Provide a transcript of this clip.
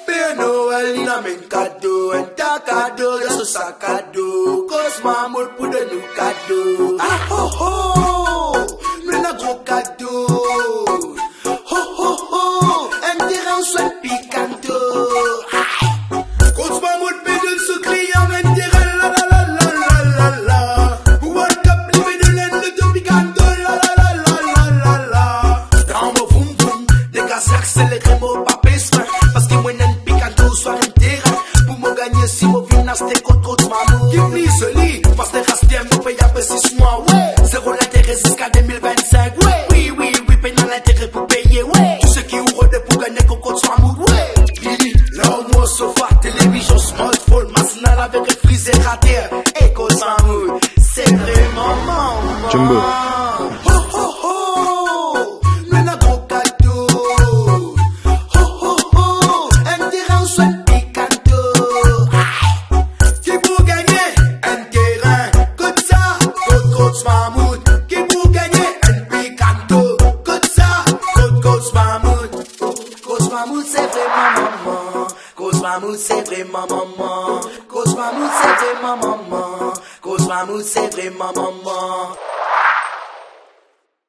Père Noël, il amène cadeau, un ta cadeau, y'a ce sac cadeau. Cause maman pour de nous cadeaux. Ah ho ho, mais un gros cadeau. Ho ho ho, un terrain soit picanto. Cause maman pour de ce client, un terrain la la la la la la la. Pour un cap libre de l'aine de picanto, la la la la la la la. Dans mon boum boum, des gaz accélérés, mon papé soin. Parce que moi n'en picanto soit un terrain. Pour me gagner si mon vinasse t'es contre maman. Qui plie ce lit, parce que rastez mon pays après 6 mois, ouais. Zéro l'intérêt jusqu'à 2025, ouais. Oui, oui, oui, payant l'intérêt pour payer, ouais. Tout ce qui ouvre de pour gagner qu'on compte soit maman, ouais. Billy, là au moins sofa, télévision, smartphone, masinal avec réfrigérateur. Et qu'on s'en moule, c'est vraiment maman. Jumbo. Ho ho ho, mais un gros cadeau. Ho ho ho, un terrain soit picanto. Qui pour gagner un terrain, comme ça, coach mammouth. Qui pour gagner un picanto, comme ça, coach mammouth. Coach mammouth c'est vraiment maman. Coach mammouth c'est vraiment maman. Coach mammouth c'est vraiment maman. Coach mammouth c'est vraiment maman.